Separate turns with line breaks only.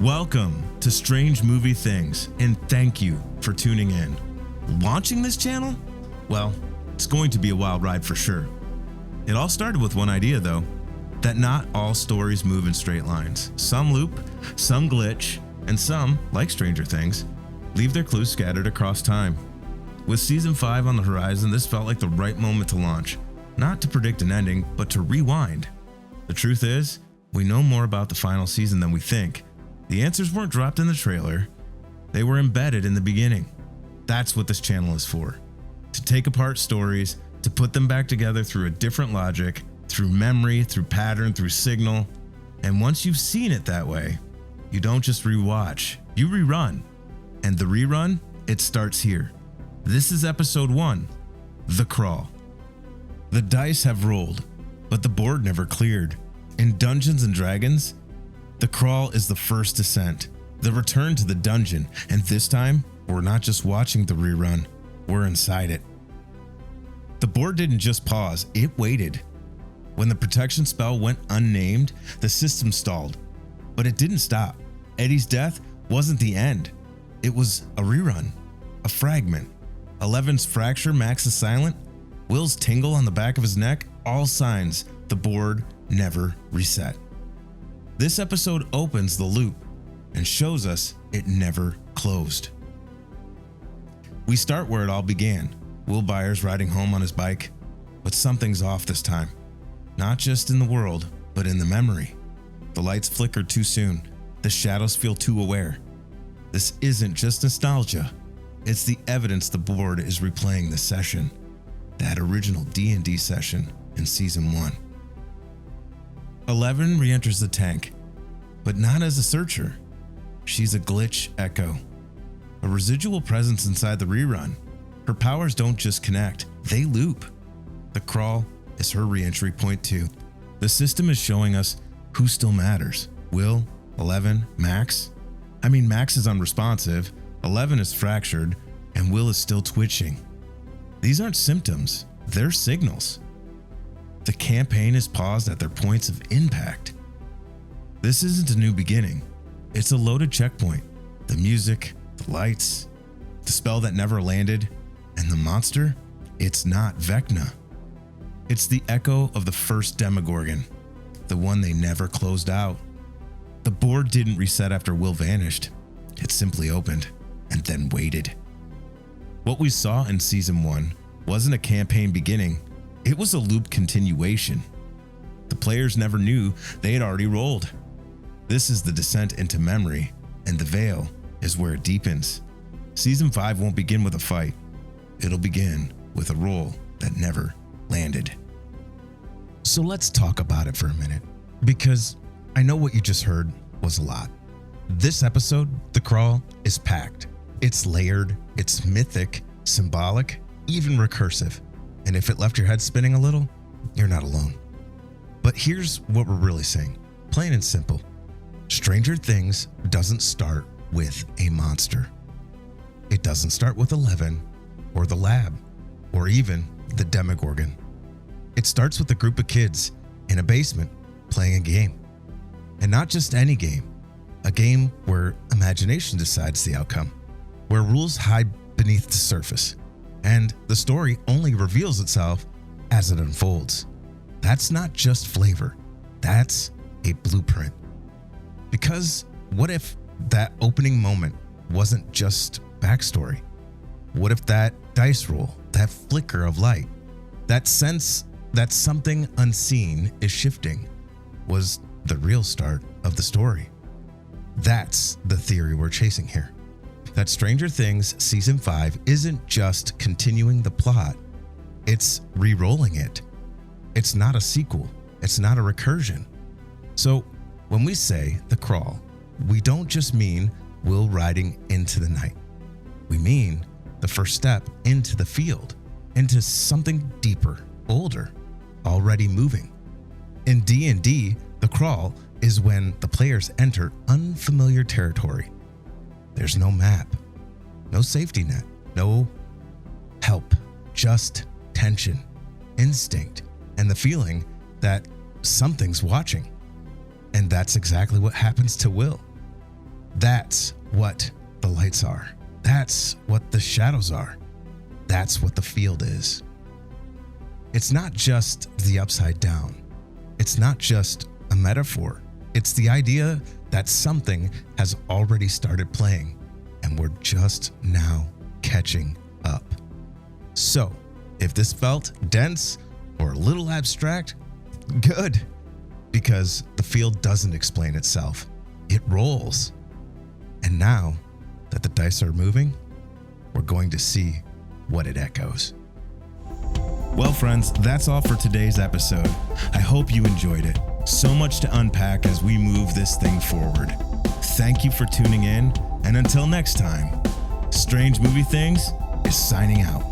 Welcome to Strange Movie Things, and thank you for tuning in. Launching this channel? Well, it's going to be a wild ride for sure. It all started with one idea though, that not all stories move in straight lines. Some loop, some glitch, and some, like Stranger Things, leave their clues scattered across time. With season 5 on the horizon, this felt like the right moment to launch, not to predict an ending, but to rewind. The truth is, we know more about the final season than we think. The answers weren't dropped in the trailer, they were embedded in the beginning. That's what this channel is for. To take apart stories, to put them back together through a different logic, through memory, through pattern, through signal. And once you've seen it that way, you don't just rewatch, you rerun. And the rerun, it starts here. This is episode 1, The Crawl. The dice have rolled, but the board never cleared. In Dungeons and Dragons, The Crawl is the first descent, the return to the dungeon, and this time, we're not just watching the rerun, we're inside it. The board didn't just pause, it waited. When the protection spell went unnamed, the system stalled. But it didn't stop. Eddie's death wasn't the end. It was a rerun, a fragment. Eleven's fracture, Max's silent, Will's tingle on the back of his neck, all signs the board never reset. This episode opens the loop and shows us it never closed. We start where it all began. Will Byers riding home on his bike, but something's off this time. Not just in the world, but in the memory. The lights flicker too soon. The shadows feel too aware. This isn't just nostalgia. It's the evidence the board is replaying the session. That original D&D session in season 1. 11 re-enters the tank, but not as a searcher. She's a glitch echo, a residual presence inside the rerun. Her powers don't just connect, they loop. The crawl is her re-entry point too. The system is showing us who still matters. Will, 11, Max. Max is unresponsive, 11 is fractured, and Will is still twitching. These aren't symptoms, they're signals. The campaign is paused at their points of impact. This isn't a new beginning. It's a loaded checkpoint. The music, the lights, the spell that never landed, and the monster, it's not Vecna. It's the echo of the first Demogorgon, the one they never closed out. The board didn't reset after Will vanished. It simply opened and then waited. What we saw in season 1 wasn't a campaign beginning. It was a loop continuation. The players never knew they had already rolled. This is the descent into memory, and the veil is where it deepens. Season 5 won't begin with a fight. It'll begin with a roll that never landed. So let's talk about it for a minute, because I know what you just heard was a lot. This episode, The Crawl, is packed. It's layered, it's mythic, symbolic, even recursive. And if it left your head spinning a little, you're not alone. But here's what we're really saying, plain and simple. Stranger Things doesn't start with a monster. It doesn't start with 11, or the lab, or even the Demogorgon. It starts with a group of kids in a basement playing a game. And not just any game, a game where imagination decides the outcome, where rules hide beneath the surface, and the story only reveals itself as it unfolds. That's not just flavor, that's a blueprint. Because what if that opening moment wasn't just backstory? What if that dice roll, that flicker of light, that sense that something unseen is shifting, was the real start of the story? That's the theory we're chasing here. That Stranger Things Season 5 isn't just continuing the plot, it's re-rolling it. It's not a sequel, it's not a recursion. So when we say The Crawl, we don't just mean Will riding into the night. We mean the first step into the field, into something deeper, older, already moving. In D&D, The Crawl is when the players enter unfamiliar territory. There's no map, no safety net, no help, just tension.
instinct and the feeling that something's watching. And that's exactly what happens to Will. That's what the lights are. That's what the shadows are. That's what the field is. It's not just the upside down. It's not just a metaphor. It's the idea that something has already started playing and we're just now catching up. So, if this felt dense or a little abstract, good, because the field doesn't explain itself. It rolls. And now that the dice are moving, we're going to see what it echoes.
Well, friends, that's all for today's episode. I hope you enjoyed it. So much to unpack as we move this thing forward. Thank you for tuning in, and until next time, Strange Movie Things is signing out.